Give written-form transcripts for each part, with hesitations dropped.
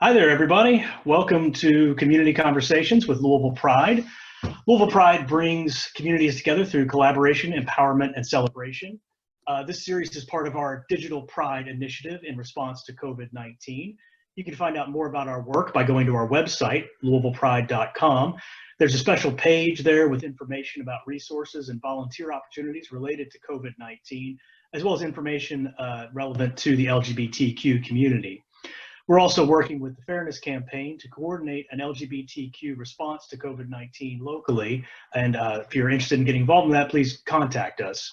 Hi there, everybody. Welcome to Community Conversations with Louisville Pride. Louisville Pride brings communities together through collaboration, empowerment, and celebration. This series is part of our Digital Pride initiative in response to COVID-19. You can find out more about our work by going to our website, louisvillepride.com. There's a special page there with information about resources and volunteer opportunities related to COVID-19, as well as information relevant to the LGBTQ community. We're also working with the Fairness Campaign to coordinate an LGBTQ response to COVID-19 locally. And if you're interested in getting involved in that, please contact us.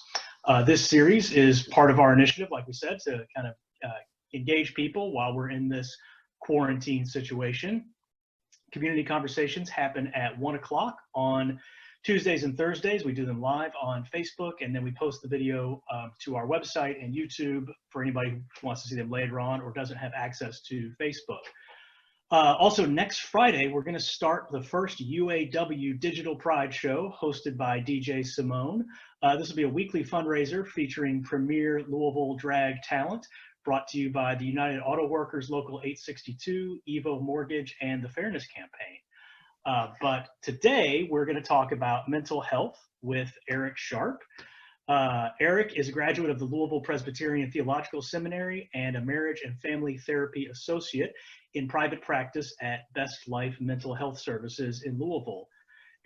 This series is part of our initiative, like we said, to kind of engage people while we're in this quarantine situation. Community conversations happen at 1 o'clock on Tuesdays and Thursdays. We do them live on Facebook, and then we post the video to our website and YouTube for anybody who wants to see them later on or doesn't have access to Facebook. Also, next Friday, we're going to start the first UAW Digital Pride Show hosted by DJ Simone. This will be a weekly fundraiser featuring premier Louisville drag talent, brought to you by the United Auto Workers Local 862, Evo Mortgage, and the Fairness Campaign. But today we're going to talk about mental health with Eric Sharp. Eric is a graduate of the Louisville Presbyterian Theological Seminary and a marriage and family therapy associate in private practice at Best Life Mental Health Services in Louisville.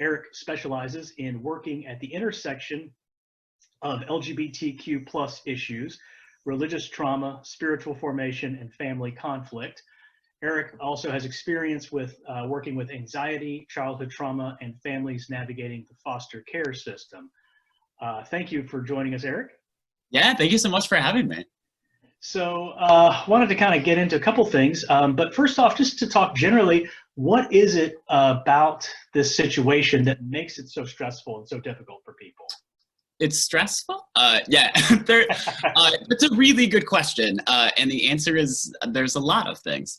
Eric specializes in working at the intersection of LGBTQ plus issues, religious trauma, spiritual formation, and family conflict. Eric also has experience with working with anxiety, childhood trauma, and families navigating the foster care system. Thank you for joining us, Eric. Yeah, thank you so much for having me. So wanted to kind of get into a couple things, but first off, just to talk generally, what is it about this situation that makes it so stressful and so difficult for people? It's stressful? Yeah, it's a really good question. And the answer is there's a lot of things.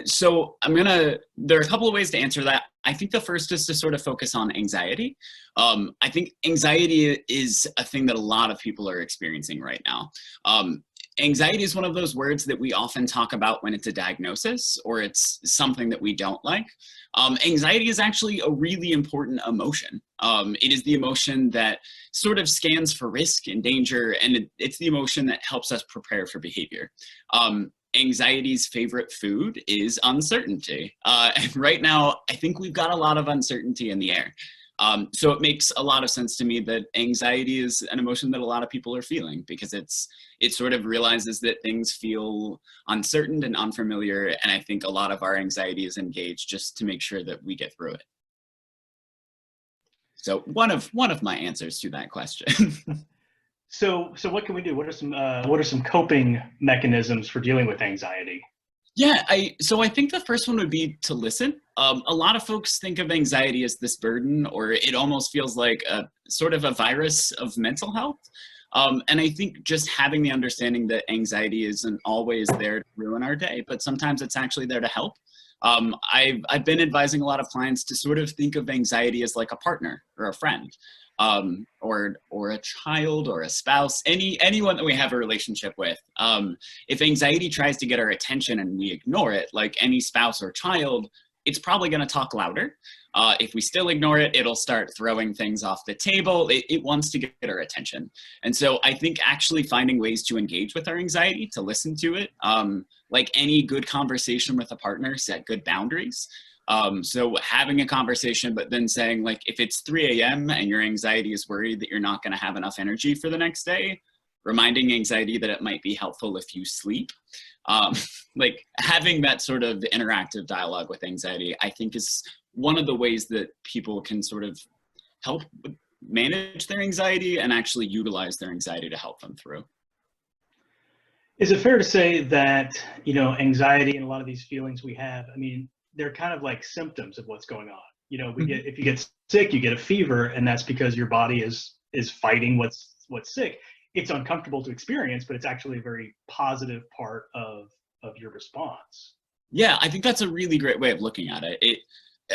So there are a couple of ways to answer that. I think the first is to sort of focus on anxiety. I think anxiety is a thing that a lot of people are experiencing right now. Anxiety is one of those words that we often talk about when it's a diagnosis or it's something that we don't like. Anxiety is actually a really important emotion. It is the emotion that sort of scans for risk and danger, and it's the emotion that helps us prepare for behavior. Anxiety's favorite food is uncertainty. And right now, I think we've got a lot of uncertainty in the air. So it makes a lot of sense to me that anxiety is an emotion that a lot of people are feeling because it sort of realizes that things feel uncertain and unfamiliar. And I think a lot of our anxiety is engaged just to make sure that we get through it. So one of my answers to that question. So what can we do? What are some coping mechanisms for dealing with anxiety? Yeah, so I think the first one would be to listen. A lot of folks think of anxiety as this burden, or it almost feels like a sort of a virus of mental health. And I think just having the understanding that anxiety isn't always there to ruin our day, but sometimes it's actually there to help. I've been advising a lot of clients to sort of think of anxiety as like a partner or a friend. Or a child or a spouse, anyone that we have a relationship with. If anxiety tries to get our attention and we ignore it, like any spouse or child, it's probably going to talk louder. If we still ignore it, it'll start throwing things off the table. It wants to get our attention. And so I think actually finding ways to engage with our anxiety, to listen to it, like any good conversation with a partner, set good boundaries. So having a conversation, but then saying, like, if it's 3 a.m. and your anxiety is worried that you're not going to have enough energy for the next day, reminding anxiety that it might be helpful if you sleep. Like having that sort of interactive dialogue with anxiety, I think is one of the ways that people can sort of help manage their anxiety and actually utilize their anxiety to help them through. Is it fair to say that, anxiety and a lot of these feelings we have, they're kind of like symptoms of what's going on? If you get sick, you get a fever, and that's because your body is fighting what's sick. It's uncomfortable to experience, but it's actually a very positive part of your response. Yeah, I think that's a really great way of looking at it.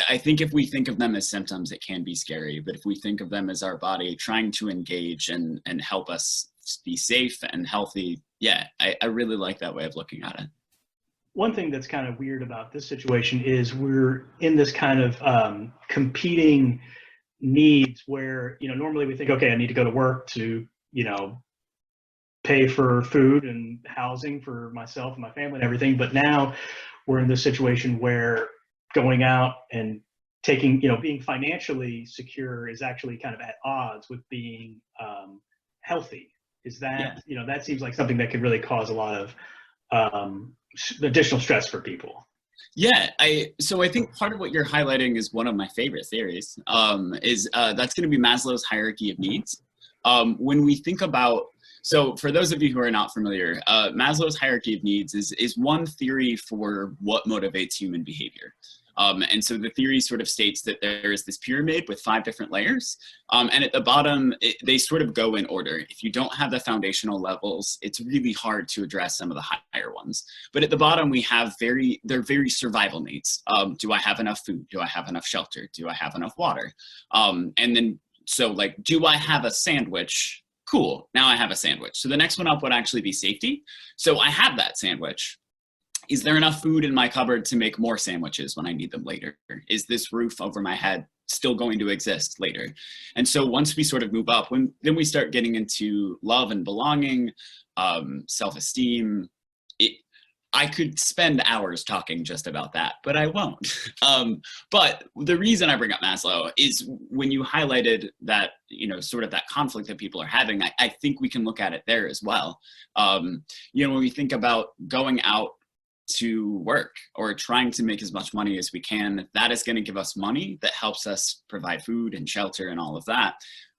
I think if we think of them as symptoms, it can be scary, but if we think of them as our body trying to engage and help us be safe and healthy, yeah, I really like that way of looking at it. one thing that's kind of weird about this situation is we're in this kind of competing needs where, normally we think, okay, I need to go to work to, pay for food and housing for myself and my family and everything. But now we're in this situation where going out and taking, being financially secure is actually kind of at odds with being healthy. Is that, that seems like something that could really cause a lot of additional stress for people. Yeah, so I think part of what you're highlighting is one of my favorite theories, that's going to be Maslow's hierarchy of needs. When we think about, so for those of you who are not familiar, Maslow's hierarchy of needs is one theory for what motivates human behavior. And so the theory sort of states that there is this pyramid with 5 different layers. And at the bottom, they sort of go in order. If you don't have the foundational levels, it's really hard to address some of the higher ones. But at the bottom, we have they're very survival needs. Do I have enough food? Do I have enough shelter? Do I have enough water? And then, so like, do I have a sandwich? Cool, now I have a sandwich. So the next one up would actually be safety. So I have that sandwich. Is there enough food in my cupboard to make more sandwiches when I need them later? Is this roof over my head still going to exist later? And so once we sort of move up, then we start getting into love and belonging, self-esteem. I could spend hours talking just about that, but I won't. But the reason I bring up Maslow is when you highlighted that, sort of that conflict that people are having, I think we can look at it there as well. When we think about going out to work or trying to make as much money as we can, that is going to give us money that helps us provide food and shelter and all of that,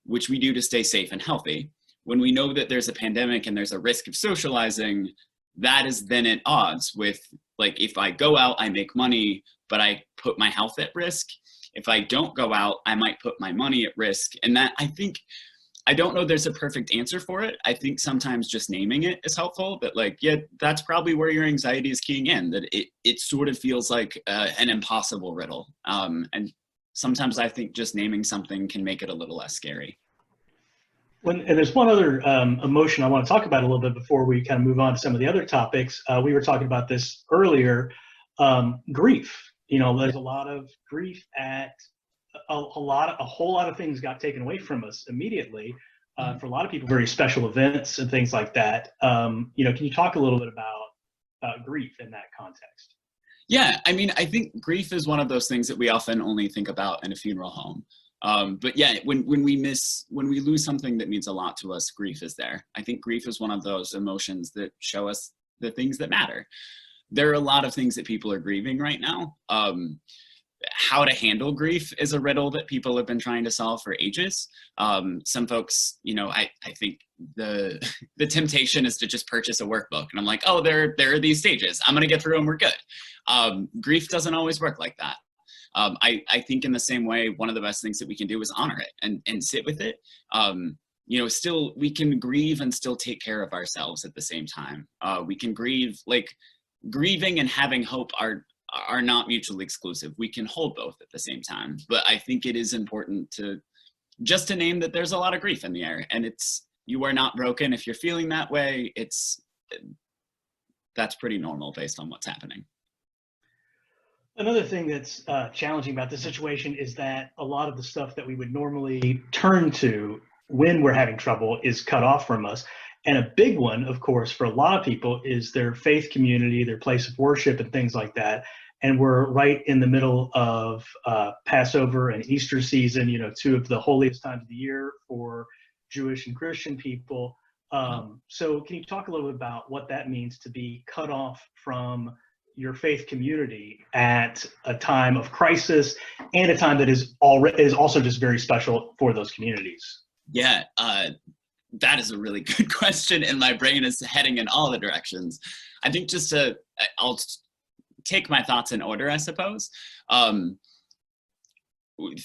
which we do to stay safe and healthy. When we know that there's a pandemic and there's a risk of socializing, that is then at odds with, like, if I go out, I make money, but I put my health at risk. If I don't go out, I might put my money at risk. And that, I don't know there's a perfect answer for it. I think sometimes just naming it is helpful, but like, yeah, that's probably where your anxiety is keying in, that it sort of feels like an impossible riddle. And sometimes I think just naming something can make it a little less scary. And there's one other emotion I want to talk about a little bit before we kind of move on to some of the other topics. We were talking about this earlier, grief. There's a lot of grief at a whole lot of things got taken away from us immediately. For a lot of people, very special events and things like that. Can you talk a little bit about grief in that context? Yeah, I think grief is one of those things that we often only think about in a funeral home. But yeah, when we lose something that means a lot to us, grief is there. I think grief is one of those emotions that show us the things that matter. There are a lot of things that people are grieving right now. How to handle grief is a riddle that people have been trying to solve for ages. Some folks, I think the temptation is to just purchase a workbook. And I'm like, oh, there are these stages. I'm going to get through them. We're good. Grief doesn't always work like that. I think in the same way, one of the best things that we can do is honor it and sit with it. Still we can grieve and still take care of ourselves at the same time. We can grieve, like grieving and having hope are not mutually exclusive. We can hold both at the same time. But I think it is important to name that there's a lot of grief in the air, and you are not broken if you're feeling that way. That's pretty normal based on what's happening. Another thing that's challenging about this situation is that a lot of the stuff that we would normally turn to when we're having trouble is cut off from us. And a big one, of course, for a lot of people is their faith community, their place of worship and things like that. And we're right in the middle of Passover and Easter season, 2 of the holiest times of the year for Jewish and Christian people. So can you talk a little bit about what that means to be cut off from your faith community at a time of crisis and a time that is also just very special for those communities? Yeah, that is a really good question, and my brain is heading in all the directions. I think I'll take my thoughts in order, I suppose.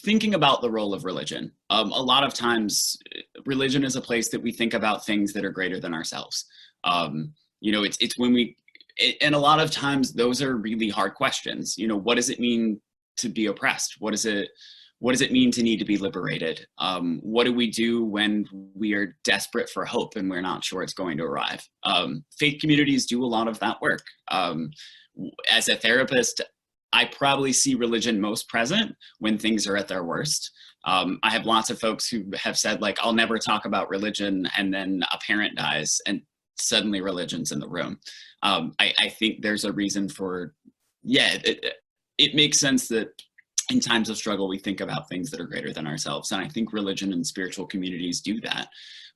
Thinking about the role of religion. A lot of times, religion is a place that we think about things that are greater than ourselves. It's when and a lot of times those are really hard questions. What does it mean to be oppressed? What what does it mean to need to be liberated? What do we do when we are desperate for hope and we're not sure it's going to arrive? Faith communities do a lot of that work. As a therapist, I probably see religion most present when things are at their worst. I have lots of folks who have said, like, I'll never talk about religion, and then a parent dies and suddenly religion's in the room. I think there's a reason for, yeah, it makes sense that in times of struggle, we think about things that are greater than ourselves. And I think religion and spiritual communities do that.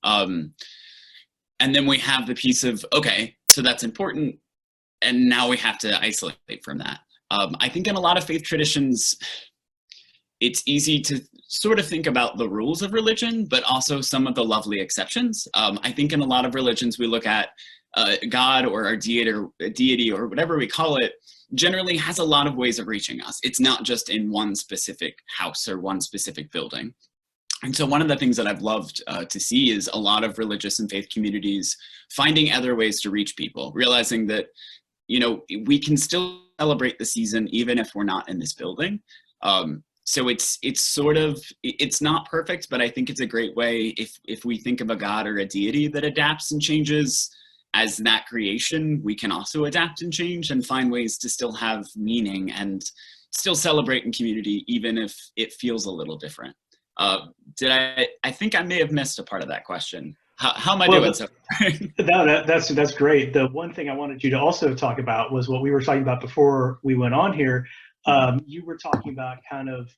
And then we have the piece of, okay, so that's important. And now we have to isolate from that. I think in a lot of faith traditions, it's easy to sort of think about the rules of religion, but also some of the lovely exceptions. I think in a lot of religions, we look at God or our deity or whatever we call it, generally has a lot of ways of reaching us. It's not just in one specific house or one specific building. And so one of the things that I've loved to see is a lot of religious and faith communities finding other ways to reach people, realizing that, you know, we can still celebrate the season even if we're not in this building. So it's sort of, it's not perfect, but I think it's a great way if we think of a God or a deity that adapts and changes as that creation, we can also adapt and change and find ways to still have meaning and still celebrate in community, even if it feels a little different. I think I may have missed a part of that question. How am I doing so far? No, that's great. The one thing I wanted you to also talk about was what we were talking about before we went on here. You were talking about kind of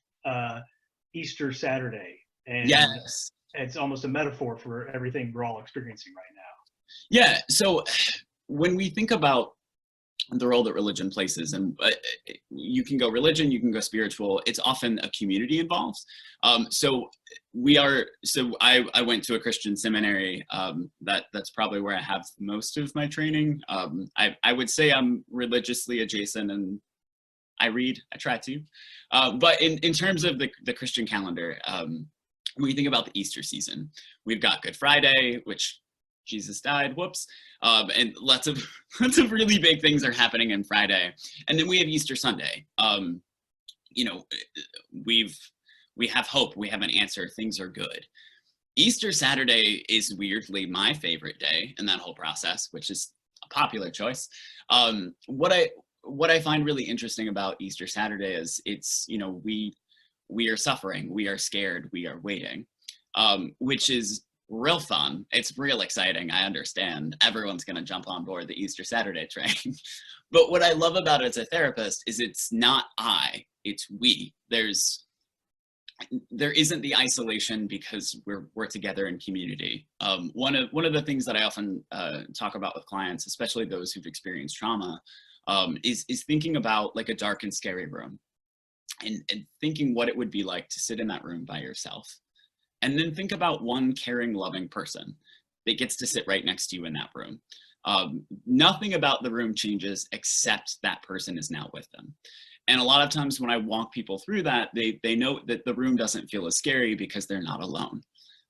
Easter Saturday, and yes, it's almost a metaphor for everything we're all experiencing right now. Yeah, so when we think about the role that religion places, and you can go religion, you can go spiritual, it's often a community involved. So I went to a Christian seminary. That's probably where I have most of my training. I would say I'm religiously adjacent, and I try to. But in terms of the Christian calendar, when you think about the Easter season, we've got Good Friday, which Jesus died, whoops. And lots of really big things are happening on Friday. And then we have Easter Sunday. You know, we have hope, we have an answer, things are good. Easter Saturday is weirdly my favorite day in that whole process, which is a popular choice. What I find really interesting about Easter Saturday is it's, you know, we are suffering, we are scared, we are waiting, which is real fun. It's real exciting. I understand everyone's going to jump on board the Easter Saturday train. But what I love about it as a therapist is it's not I, it's we. There isn't the isolation because we're together in community. One of the things that I often talk about with clients, especially those who've experienced trauma, is thinking about like a dark and scary room, and thinking what it would be like to sit in that room by yourself. And then think about one caring, loving person that gets to sit right next to you in that room. Nothing about the room changes except that person is now with them. And a lot of times when I walk people through that, they know that the room doesn't feel as scary because they're not alone.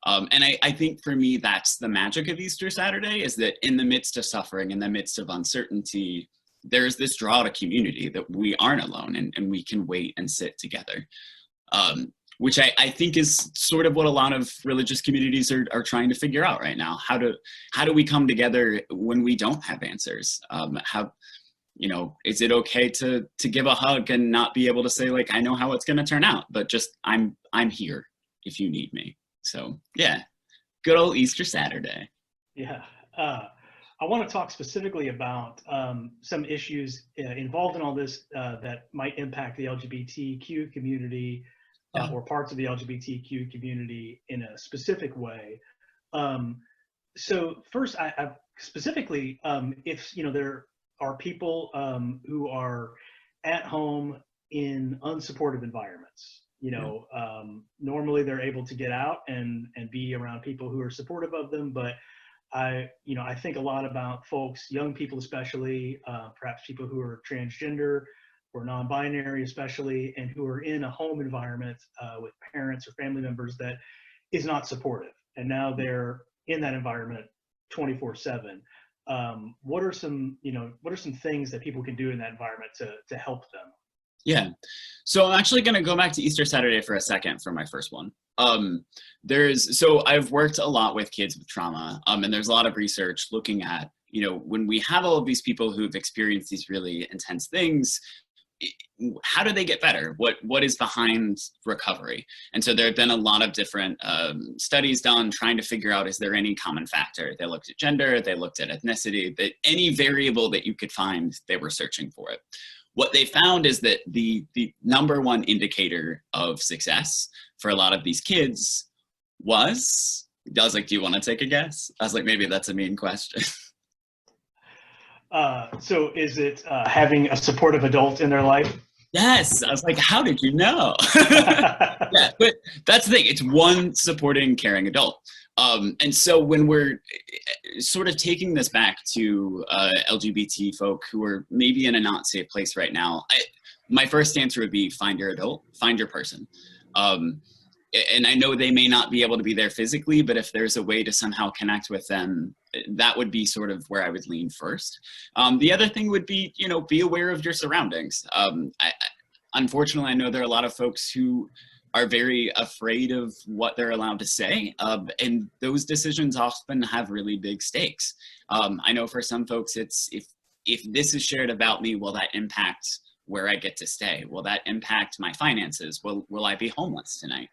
And I think for me, that's the magic of Easter Saturday, is that in the midst of suffering, in the midst of uncertainty, there's this draw to community that we aren't alone, and we can wait and sit together. Which I think is sort of what a lot of religious communities are trying to figure out right now. How do we come together when we don't have answers? You know, is it okay to give a hug and not be able to say, like, I know how it's going to turn out, but just I'm here if you need me. So yeah, good old Easter Saturday. Yeah. I want to talk specifically about some issues involved in all this that might impact the LGBTQ community. Or parts of the LGBTQ community in a specific way. So first, I specifically, if you know there are people who are at home in unsupportive environments, you know, normally they're able to get out and be around people who are supportive of them. But I think a lot about folks, young people especially, perhaps people who are transgender or non-binary especially, and who are in a home environment with parents or family members that is not supportive. And now they're in that environment 24/7. What are some things that people can do in that environment to help them? Yeah. So I'm actually going to go back to Easter Saturday for a second for my first one. So I've worked a lot with kids with trauma, and there's a lot of research looking at, when we have all of these people who've experienced these really intense things, how do they get better? What is behind recovery? And so there have been a lot of different studies done trying to figure out, is there any common factor? They looked at gender, they looked at ethnicity, that any variable that you could find, they were searching for it. What they found is that the number one indicator of success for a lot of these kids was, I was like, do you want to take a guess? I was like, maybe that's a mean question. So is it having a supportive adult in their life? Yes. I was like, how did you know? Yeah, but that's the thing. It's one supporting, caring adult. And so when we're sort of taking this back to LGBT folk who are maybe in a not safe place right now, my first answer would be find your adult, find your person. And I know they may not be able to be there physically, but if there's a way to somehow connect with them, that would be sort of where I would lean first. The other thing would be, be aware of your surroundings. Unfortunately, I know there are a lot of folks who are very afraid of what they're allowed to say, and those decisions often have really big stakes. I know for some folks, it's if this is shared about me, will that impact where I get to stay? Will that impact my finances? Will I be homeless tonight?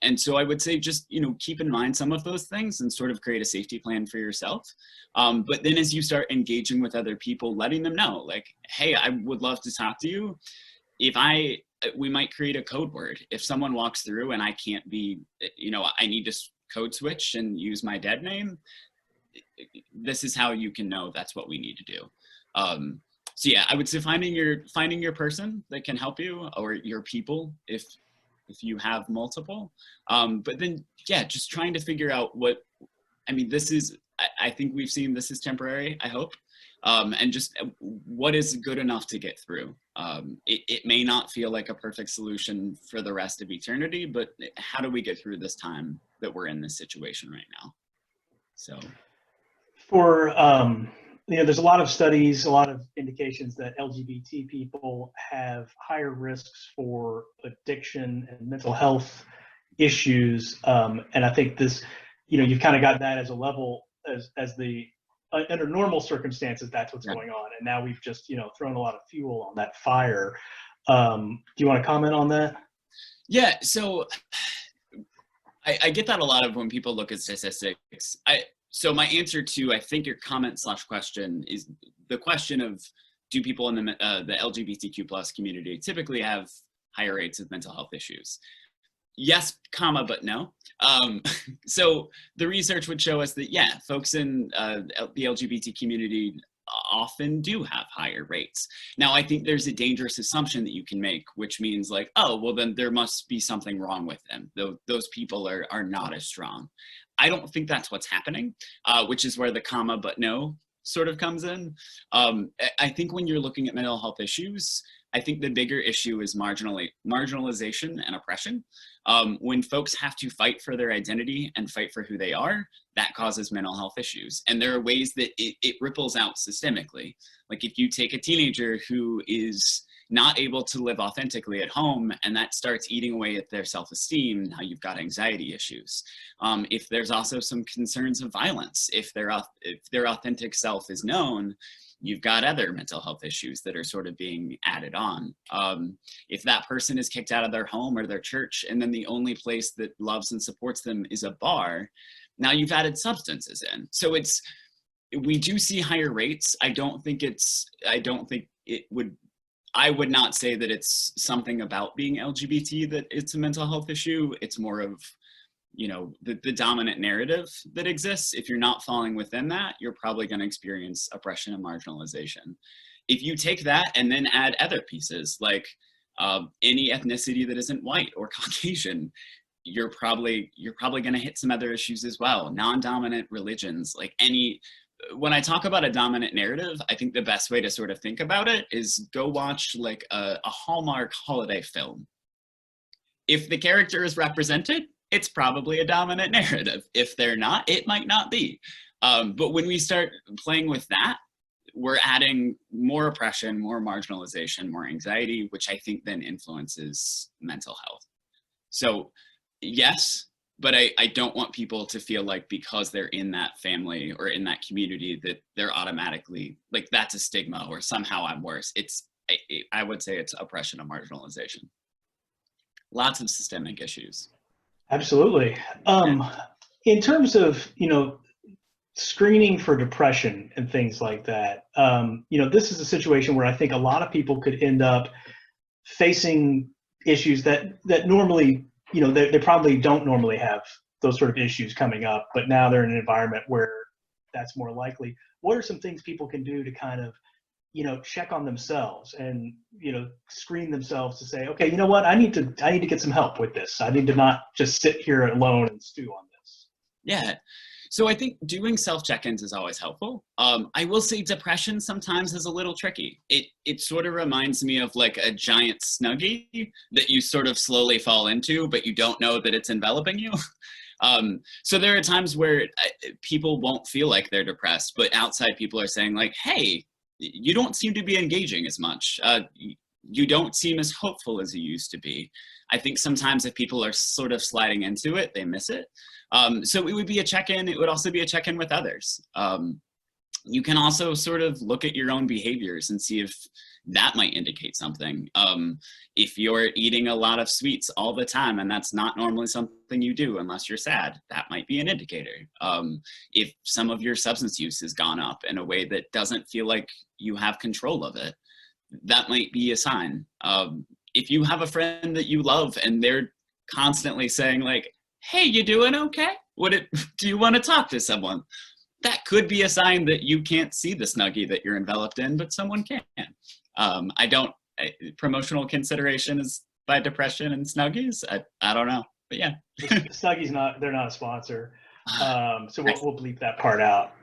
And so I would say just, keep in mind some of those things and sort of create a safety plan for yourself. But then as you start engaging with other people, letting them know, like, hey, I would love to talk to you. We might create a code word. If someone walks through and I can't be, I need to code switch and use my dead name, this is how you can know that's what we need to do. So yeah, I would say finding your person that can help you, or your people if you have multiple. But then, yeah, just trying to figure out I think we've seen this is temporary, I hope. And just what is good enough to get through. It may not feel like a perfect solution for the rest of eternity, but how do we get through this time that we're in this situation right now? So For there's a lot of studies, a lot of indications that LGBT people have higher risks for addiction and mental health issues, and I think this, you've kind of got that as a level as the under normal circumstances, that's what's going on, and now we've just thrown a lot of fuel on that fire. Do you want to comment on that? Yeah, so I get that a lot of when people look at statistics. So my answer to, I think, your comment / question is the question of, do people in the LGBTQ plus community typically have higher rates of mental health issues? Yes, but no. So the research would show us that, yeah, folks in the LGBT community often do have higher rates. Now, I think there's a dangerous assumption that you can make, which means like, oh, well, then there must be something wrong with them. Those people are not as strong. I don't think that's what's happening, which is where the but no sort of comes in. I think when you're looking at mental health issues, I think the bigger issue is marginalization and oppression. When folks have to fight for their identity and fight for who they are, that causes mental health issues. And there are ways that it ripples out systemically. Like if you take a teenager who is not able to live authentically at home, and that starts eating away at their self-esteem, now you've got anxiety issues. If there's also some concerns of violence, if their authentic self is known, you've got other mental health issues that are sort of being added on. If that person is kicked out of their home or their church, and then the only place that loves and supports them is a bar, now you've added substances in. So we do see higher rates. I would not say that it's something about being LGBT that it's a mental health issue. It's more of, the dominant narrative that exists. If you're not falling within that, you're probably going to experience oppression and marginalization. If you take that and then add other pieces like any ethnicity that isn't white or Caucasian, you're probably going to hit some other issues as well. Non-dominant religions, when I talk about a dominant narrative, I think the best way to sort of think about it is go watch like a Hallmark holiday film. If the character is represented, it's probably a dominant narrative. If they're not, it might not be. But when we start playing with that, we're adding more oppression, more marginalization, more anxiety, which I think then influences mental health. So yes, but I don't want people to feel like because they're in that family or in that community that they're automatically like that's a stigma or somehow I'm worse. I would say it's oppression and marginalization. Lots of systemic issues. Absolutely. In terms of, screening for depression and things like that, this is a situation where I think a lot of people could end up facing issues that normally, they probably don't normally have those sort of issues coming up, but now they're in an environment where that's more likely. What are some things people can do to kind of, check on themselves and, screen themselves to say, okay, you know what, I need to get some help with this. I need to not just sit here alone and stew on this. Yeah. So I think doing self-check-ins is always helpful. I will say depression sometimes is a little tricky. It sort of reminds me of like a giant Snuggie that you sort of slowly fall into, but you don't know that it's enveloping you. So there are times where people won't feel like they're depressed, but outside people are saying like, hey, you don't seem to be engaging as much. You don't seem as hopeful as you used to be. I think sometimes if people are sort of sliding into it, they miss it. So it would be a check-in. It would also be a check-in with others. You can also sort of look at your own behaviors and see if that might indicate something. If you're eating a lot of sweets all the time and that's not normally something you do unless you're sad, that might be an indicator. If some of your substance use has gone up in a way that doesn't feel like you have control of it, that might be a sign. If you have a friend that you love and they're constantly saying like, hey, you doing okay? Do you want to talk to someone? That could be a sign that you can't see the Snuggie that you're enveloped in, but someone can. Promotional consideration is by depression and Snuggies. I don't know, but yeah. Snuggies they're not a sponsor. So we'll bleep that part out.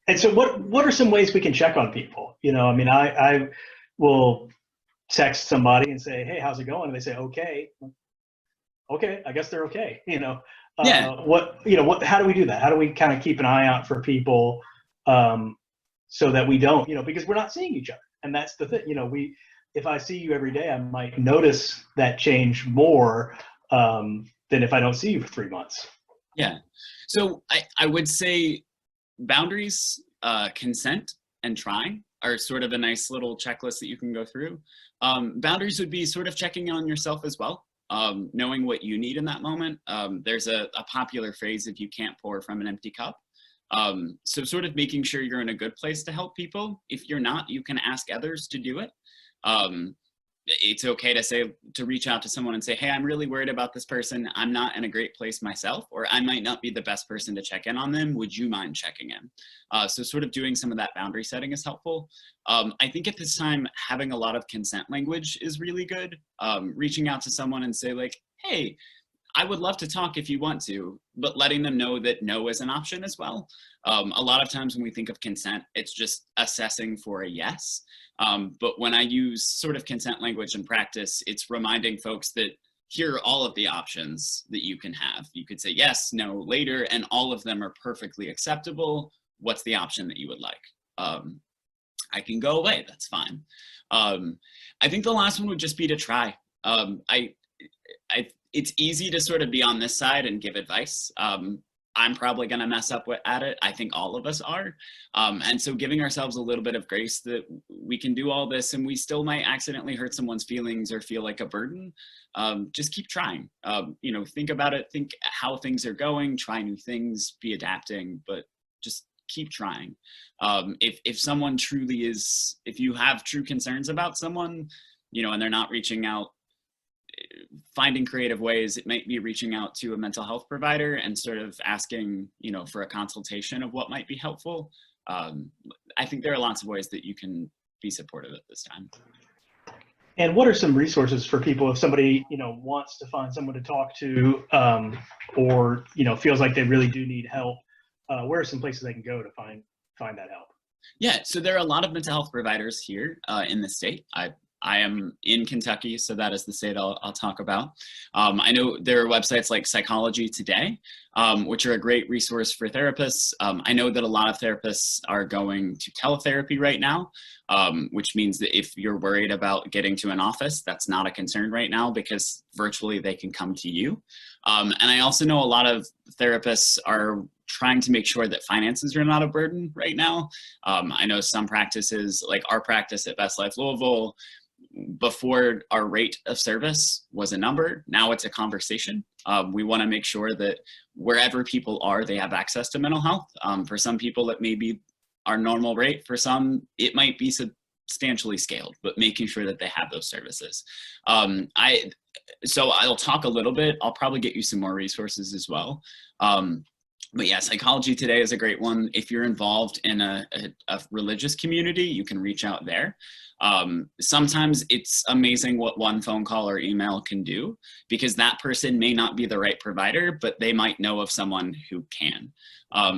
And so what are some ways we can check on people? I will text somebody and say, hey, how's it going? And they say, okay, I guess they're okay. Yeah. How do we do that? How do we kind of keep an eye out for people so that we don't, because we're not seeing each other. And that's the thing, if I see you every day, I might notice that change more than if I don't see you for 3 months. Yeah. So I would say boundaries, consent, and trying are sort of a nice little checklist that you can go through. Boundaries would be sort of checking on yourself as well. Knowing what you need in that moment. There's a popular phrase, if you can't pour from an empty cup. So sort of making sure you're in a good place to help people. If you're not, you can ask others to do it. It's okay to reach out to someone and say, hey, I'm really worried about this person. I'm not in a great place myself, or I might not be the best person to check in on them. Would you mind checking in? So sort of doing some of that boundary setting is helpful. I think at this time, having a lot of consent language is really good. Reaching out to someone and say like, hey, I would love to talk if you want to, but letting them know that no is an option as well. A lot of times when we think of consent, it's just assessing for a yes. But when I use sort of consent language in practice, it's reminding folks that here are all of the options that you can have. You could say yes, no, later, and all of them are perfectly acceptable. What's the option that you would like? I can go away, that's fine. I think the last one would just be to try. It's easy to sort of be on this side and give advice. I'm probably going to mess up at it. I think all of us are. And so giving ourselves a little bit of grace that we can do all this and we still might accidentally hurt someone's feelings or feel like a burden. Just keep trying. Think about it, think how things are going, try new things, be adapting, but just keep trying. If someone truly is, if you have true concerns about someone, and they're not reaching out, finding creative ways, it might be reaching out to a mental health provider and sort of asking, for a consultation of what might be helpful. I think there are lots of ways that you can be supportive at this time. And what are some resources for people if somebody, wants to find someone to talk to or, feels like they really do need help? Where are some places they can go to find that help? Yeah, so there are a lot of mental health providers here in the state. I am in Kentucky, so that is the state I'll talk about. I know there are websites like Psychology Today, which are a great resource for therapists. I know that a lot of therapists are going to teletherapy right now, which means that if you're worried about getting to an office, that's not a concern right now because virtually they can come to you. And I also know a lot of therapists are trying to make sure that finances are not a burden right now. I know some practices, like our practice at Best Life Louisville, before our rate of service was a number, now it's a conversation. We want to make sure that wherever people are, they have access to mental health. For some people, it may be our normal rate. For some, it might be substantially scaled, but making sure that they have those services. So I'll talk a little bit. I'll probably get you some more resources as well. But yeah, Psychology Today is a great one. If you're involved in a religious community, you can reach out there. Sometimes it's amazing what one phone call or email can do because that person may not be the right provider, but they might know of someone who can.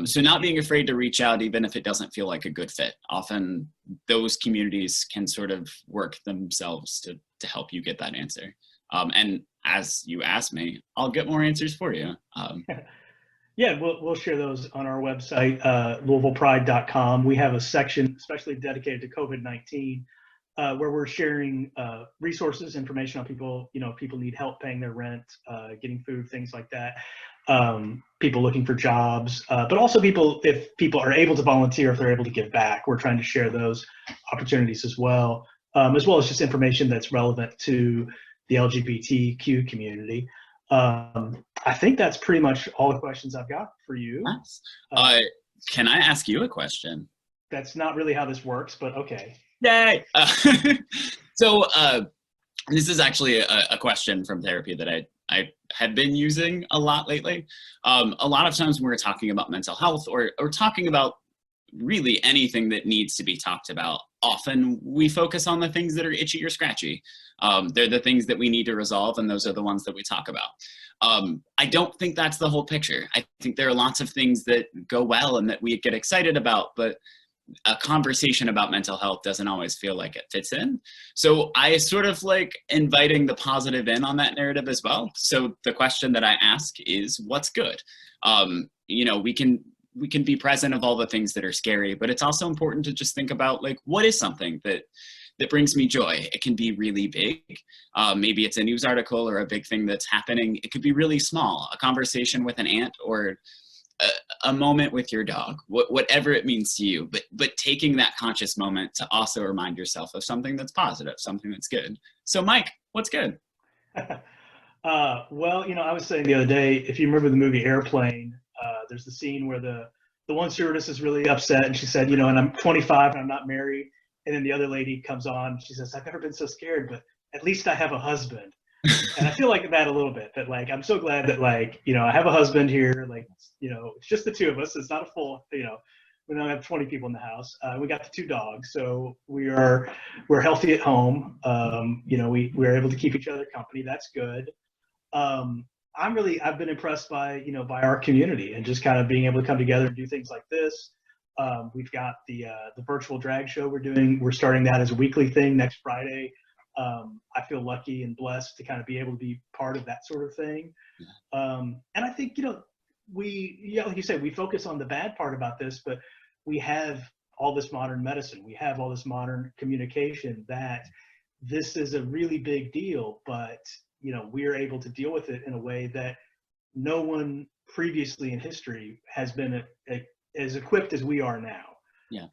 So not being afraid to reach out, even if it doesn't feel like a good fit. Often those communities can sort of work themselves to help you get that answer. And as you asked me, I'll get more answers for you. Yeah, we'll share those on our website, LouisvillePride.com. We have a section especially dedicated to COVID-19 where we're sharing resources, information on people, people need help paying their rent, getting food, things like that. People looking for jobs, but also if people are able to volunteer, if they're able to give back, we're trying to share those opportunities as well as just information that's relevant to the LGBTQ community. I think that's pretty much all the questions I've got for you. Nice. Can I ask you a question? That's not really how this works, but okay. Yay! So this is actually a question from therapy that I have been using a lot lately. A lot of times when we're talking about mental health or talking about really anything that needs to be talked about, often we focus on the things that are itchy or scratchy. They're the things that we need to resolve, and those are the ones that we talk about. I don't think that's the whole picture. I think there are lots of things that go well and that we get excited about, but a conversation about mental health doesn't always feel like it fits in. So I sort of like inviting the positive in on that narrative as well. So the question that I ask is, what's good? We can be present of all the things that are scary, but it's also important to just think about like, what is something that brings me joy? It can be really big. Maybe it's a news article or a big thing that's happening. It could be really small, a conversation with an aunt or a moment with your dog, whatever it means to you, but taking that conscious moment to also remind yourself of something that's positive, something that's good. So Mike, what's good? Well, I was saying the other day, if you remember the movie Airplane, there's the scene where the one stewardess is really upset and she said, and I'm 25 and I'm not married. And then the other lady comes on, she says, I've never been so scared, but at least I have a husband. And I feel like that a little bit, that like, I'm so glad that like, I have a husband here, like, it's just the two of us. It's not a full, we don't have 20 people in the house. We got the 2 dogs. So we're healthy at home. We're able to keep each other company. That's good. I've been impressed by our community and just kind of being able to come together and do things like this. We've got the virtual drag show we're starting that as a weekly thing next Friday. I feel lucky and blessed to kind of be able to be part of that sort of thing. And I think, like you said, we focus on the bad part about this, but we have all this modern medicine. We have all this modern communication that this is a really big deal, but we're able to deal with it in a way that no one previously in history has been as equipped as we are now. Yeah.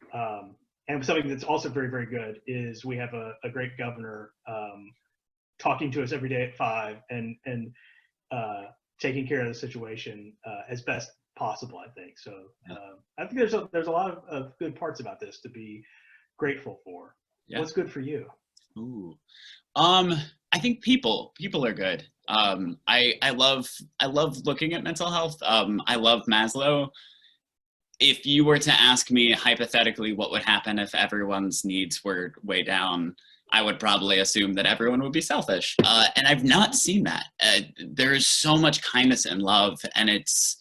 And something that's also very, very good is we have a great governor talking to us every day at 5 and taking care of the situation as best possible, I think. So I think there's a lot of good parts about this to be grateful for. Yeah. What's good for you? Ooh. I think people are good. I love looking at mental health. I love Maslow. If you were to ask me hypothetically what would happen if everyone's needs were way down, I would probably assume that everyone would be selfish. And I've not seen that. There is so much kindness and love, and it's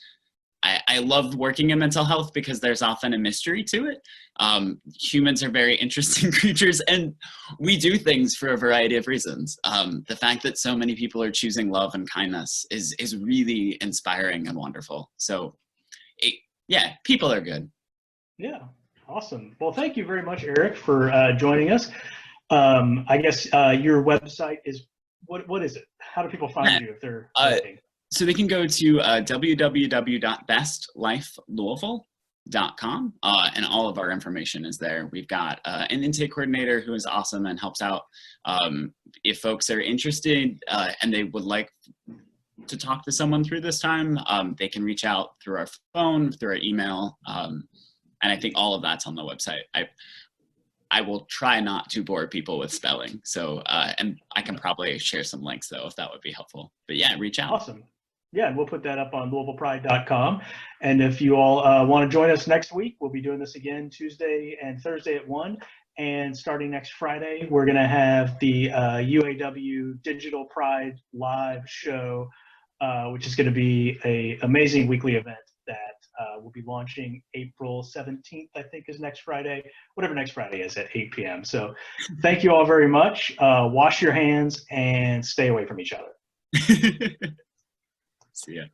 I love working in mental health because there's often a mystery to it. Humans are very interesting creatures, and we do things for a variety of reasons. The fact that so many people are choosing love and kindness is really inspiring and wonderful. So, yeah, people are good. Yeah, awesome. Well, thank you very much, Eric, for joining us. I guess your website is, what is it? How do people find you if they're looking? So they can go to www.bestlifelouisville.com, and all of our information is there. We've got an intake coordinator who is awesome and helps out. If folks are interested and they would like to talk to someone through this time, they can reach out through our phone, through our email, and I think all of that's on the website. I will try not to bore people with spelling. So, and I can probably share some links though, if that would be helpful. But yeah, reach out. Awesome. Yeah, and we'll put that up on LouisvillePride.com. And if you all want to join us next week, we'll be doing this again Tuesday and Thursday at 1. And starting next Friday, we're going to have the UAW Digital Pride live show, which is going to be an amazing weekly event that we'll be launching April 17th, I think is next Friday, whatever next Friday is at 8 p.m. So thank you all very much. Wash your hands and stay away from each other. See ya.